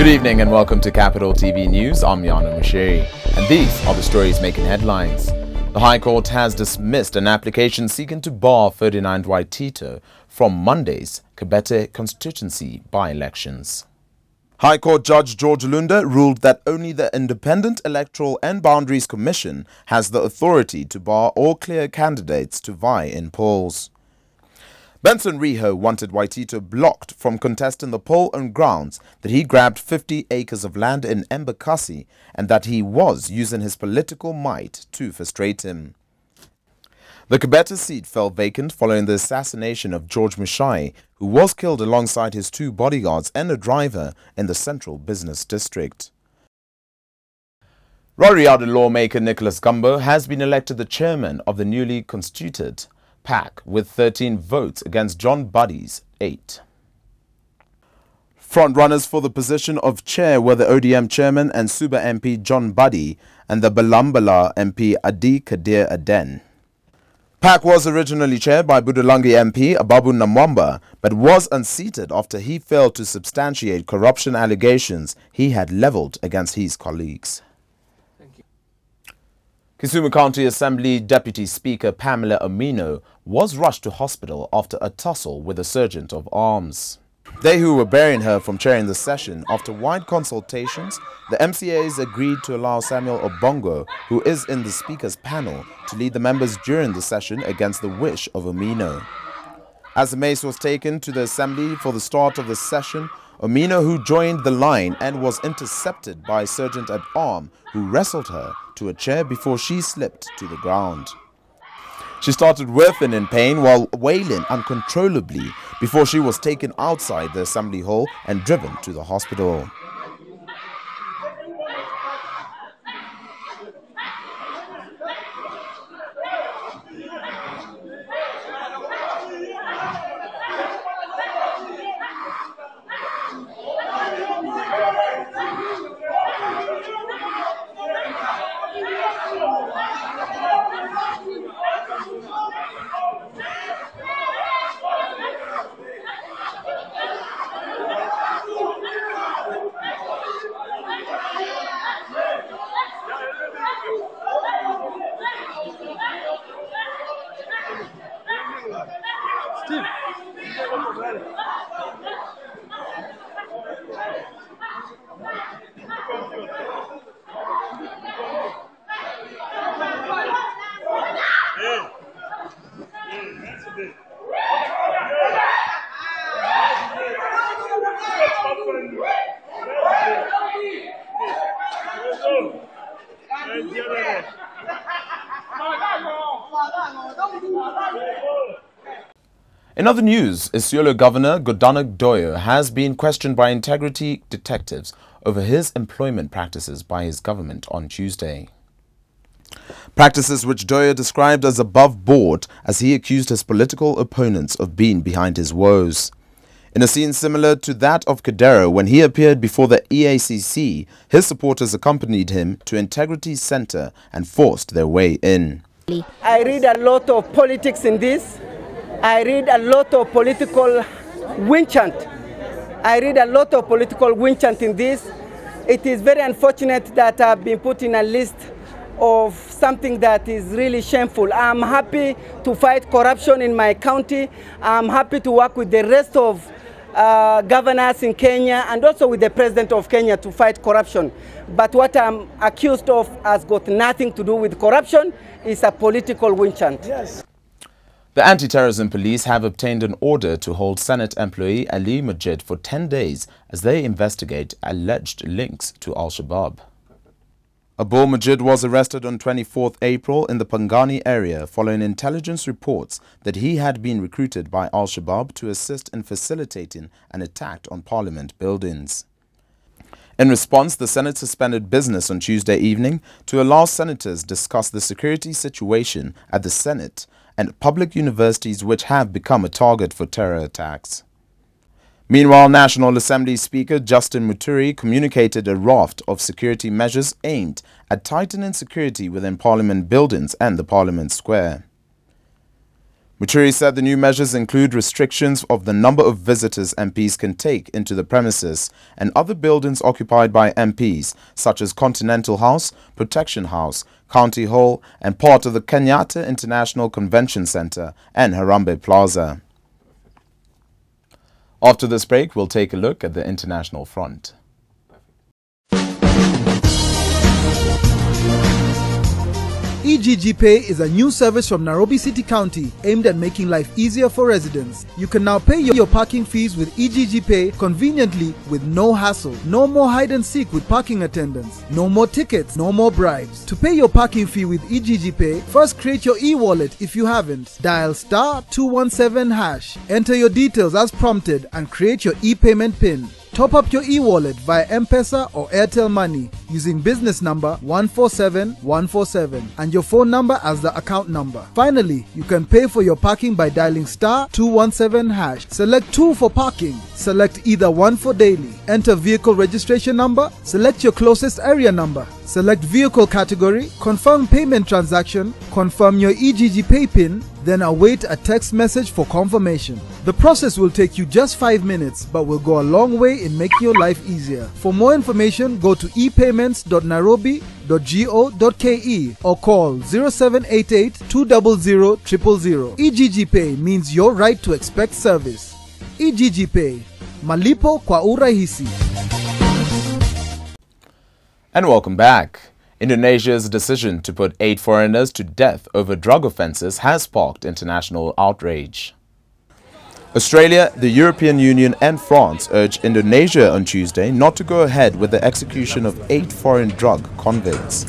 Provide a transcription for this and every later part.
Good evening and welcome to Capital TV News. I'm Yano Mashiri, and these are the stories making headlines. The High Court has dismissed an application seeking to bar Ferdinand Waitito from Monday's Kabete constituency by-elections. High Court Judge George Lunda ruled that only the Independent Electoral and Boundaries Commission has the authority to bar all clear candidates to vie in polls. Benson Riho wanted Waitito blocked from contesting the poll on grounds that he grabbed 50 acres of land in Embakasi and that he was using his political might to frustrate him. The Kabete seat fell vacant following the assassination of George Mushai, who was killed alongside his two bodyguards and a driver in the central business district. Rarieda lawmaker Nicholas Gumbo has been elected the chairman of the newly constituted PAC with 13 votes against John Mbadi's 8. Frontrunners for the position of chair were the ODM chairman and Suba MP John Mbadi and the Balambala MP Adi Kadir Aden. PAC was originally chaired by Budalangi MP Ababu Namwamba, but was unseated after he failed to substantiate corruption allegations he had leveled against his colleagues. Kisumu County Assembly Deputy Speaker Pamela Amino was rushed to hospital after a tussle with a sergeant of arms. They who were barring her from chairing the session after wide consultations, the MCAs agreed to allow Samuel Obongo, who is in the Speaker's panel, to lead the members during the session against the wish of Amino. As the mace was taken to the Assembly for the start of the session, Amino, who joined the line and was intercepted by a sergeant at arm who wrestled her to a chair before she slipped to the ground. She started whiffing in pain while wailing uncontrollably before she was taken outside the assembly hall and driven to the hospital. In other news, Isiolo Governor Godanak Doyo has been questioned by integrity detectives over his employment practices by his government on Tuesday. Practices which Doyo described as above board, as he accused his political opponents of being behind his woes. In a scene similar to that of Kadero when he appeared before the EACC, his supporters accompanied him to Integrity Center and forced their way in. I read a lot of politics in this. I read a lot of political wind chant. I read a lot of political wind chant in this. It is very unfortunate that I've been put in a list of something that is really shameful. I'm happy to fight corruption in my county. I'm happy to work with the rest of governors in Kenya and also with the president of Kenya to fight corruption. But what I'm accused of has got nothing to do with corruption. It's a political wind chant. Yes. The anti-terrorism police have obtained an order to hold Senate employee Ali Majid for 10 days as they investigate alleged links to Al-Shabaab. Abul Majid was arrested on 24th April in the Pangani area following intelligence reports that he had been recruited by Al-Shabaab to assist in facilitating an attack on parliament buildings. In response, the Senate suspended business on Tuesday evening to allow senators discuss the security situation at the Senate and public universities which have become a target for terror attacks. Meanwhile, National Assembly Speaker Justin Muturi communicated a raft of security measures aimed at tightening security within Parliament buildings and the Parliament Square. Muchiri said the new measures include restrictions of the number of visitors MPs can take into the premises and other buildings occupied by MPs, such as Continental House, Protection House, County Hall, and part of the Kenyatta International Convention Center and Harambee Plaza. After this break, we'll take a look at the international front. EGG Pay is a new service from Nairobi City County aimed at making life easier for residents. You can now pay your parking fees with EGG Pay conveniently with no hassle. No more hide and seek with parking attendants. No more tickets, no more bribes. To pay your parking fee with EGG Pay, first create your e-wallet if you haven't. Dial *217#. Enter your details as prompted and create your e-payment PIN. Top up your e-wallet via M-Pesa or Airtel Money using business number 147147 and your phone number as the account number. Finally, you can pay for your parking by dialing *217#. Select 2 for parking. Select either 1 for daily. Enter vehicle registration number. Select your closest area number. Select vehicle category. Confirm payment transaction. Confirm your EGG Pay PIN. Then await a text message for confirmation. The process will take you just 5 minutes but will go a long way in making your life easier. For more information, go to epayments.nairobi.go.ke or call 0788 200 000. EGG Pay means your right to expect service. EGG Pay, malipo kwa urahisi. And welcome back. Indonesia's decision to put 8 foreigners to death over drug offences has sparked international outrage. Australia, the European Union and France urged Indonesia on Tuesday not to go ahead with the execution of 8 foreign drug convicts.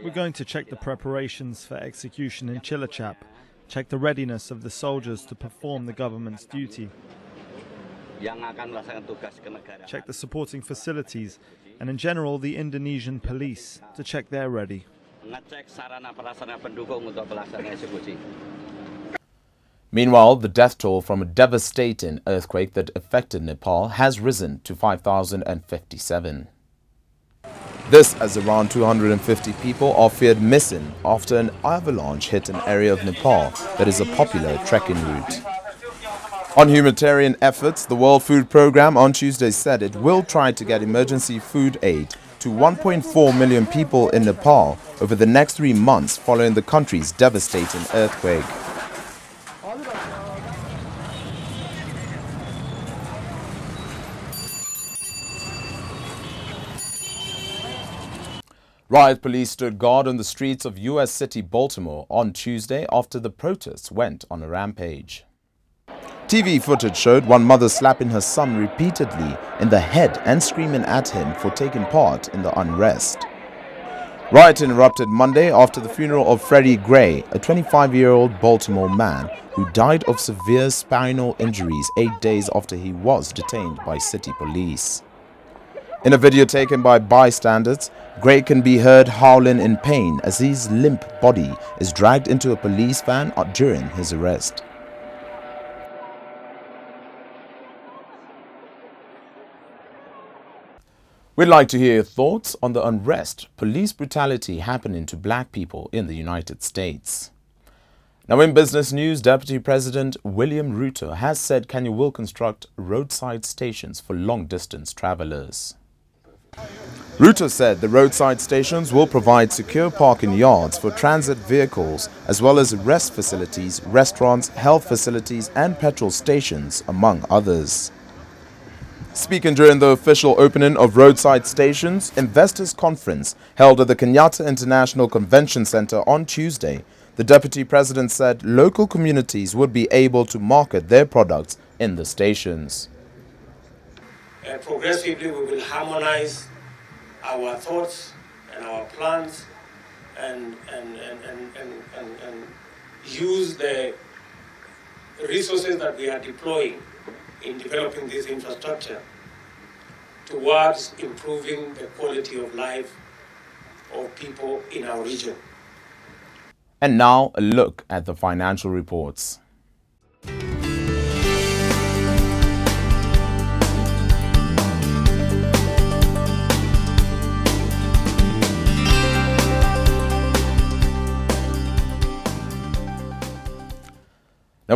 We're going to check the preparations for execution in Cilacap, check the readiness of the soldiers to perform the government's duty, check the supporting facilities and in general the Indonesian police to check they're ready. Meanwhile, the death toll from a devastating earthquake that affected Nepal has risen to 5,057. This as around 250 people are feared missing after an avalanche hit an area of Nepal that is a popular trekking route. On humanitarian efforts, the World Food Programme on Tuesday said it will try to get emergency food aid to 1.4 million people in Nepal over the next 3 months following the country's devastating earthquake. Riot police stood guard on the streets of U.S. city Baltimore on Tuesday after the protests went on a rampage. TV footage showed one mother slapping her son repeatedly in the head and screaming at him for taking part in the unrest. Rioting erupted Monday after the funeral of Freddie Gray, a 25-year-old Baltimore man who died of severe spinal injuries 8 days after he was detained by city police. In a video taken by bystanders, Gray can be heard howling in pain as his limp body is dragged into a police van during his arrest. We'd like to hear your thoughts on the unrest, police brutality happening to black people in the United States. Now in business news, Deputy President William Ruto has said Kenya will construct roadside stations for long-distance travelers. Ruto said the roadside stations will provide secure parking yards for transit vehicles as well as rest facilities, restaurants, health facilities and petrol stations, among others. Speaking during the official opening of roadside stations investors conference held at the Kenyatta International Convention Center on Tuesday, the Deputy President said local communities would be able to market their products in the stations. And progressively we will harmonize our thoughts and our plans and use the resources that we are deploying in developing this infrastructure towards improving the quality of life of people in our region. And now a look at the financial reports.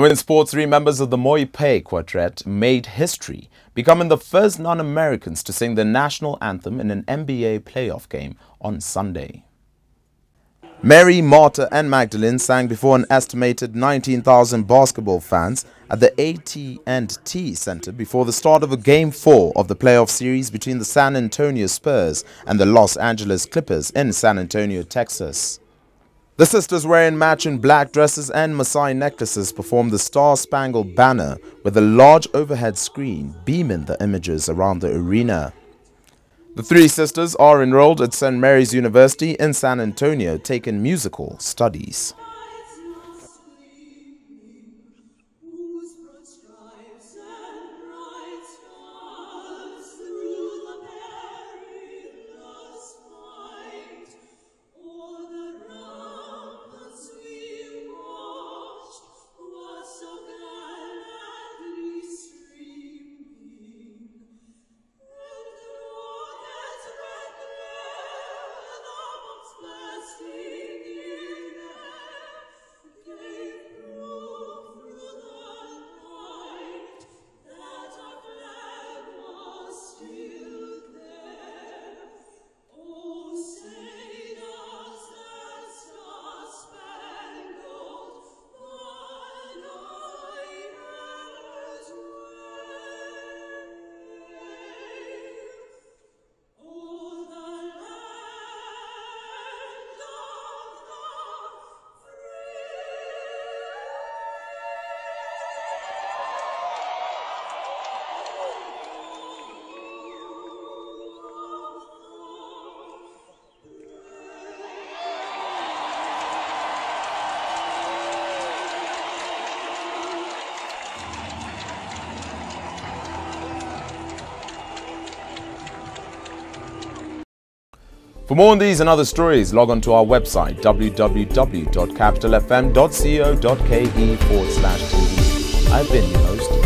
Now in sports, 3 members of the PAC quartet made history, becoming the first non-Americans to sing the national anthem in an NBA playoff game on Sunday. Mary, Martha and Magdalene sang before an estimated 19,000 basketball fans at the AT&T Center before the start of Game 4 of the playoff series between the San Antonio Spurs and the Los Angeles Clippers in San Antonio, Texas. The sisters, wearing matching black dresses and Maasai necklaces, performed the Star-Spangled Banner with a large overhead screen beaming the images around the arena. The 3 sisters are enrolled at St. Mary's University in San Antonio, taking musical studies. For more on these and other stories, log on to our website www.capitalfm.co.ke/TV. I've been your host,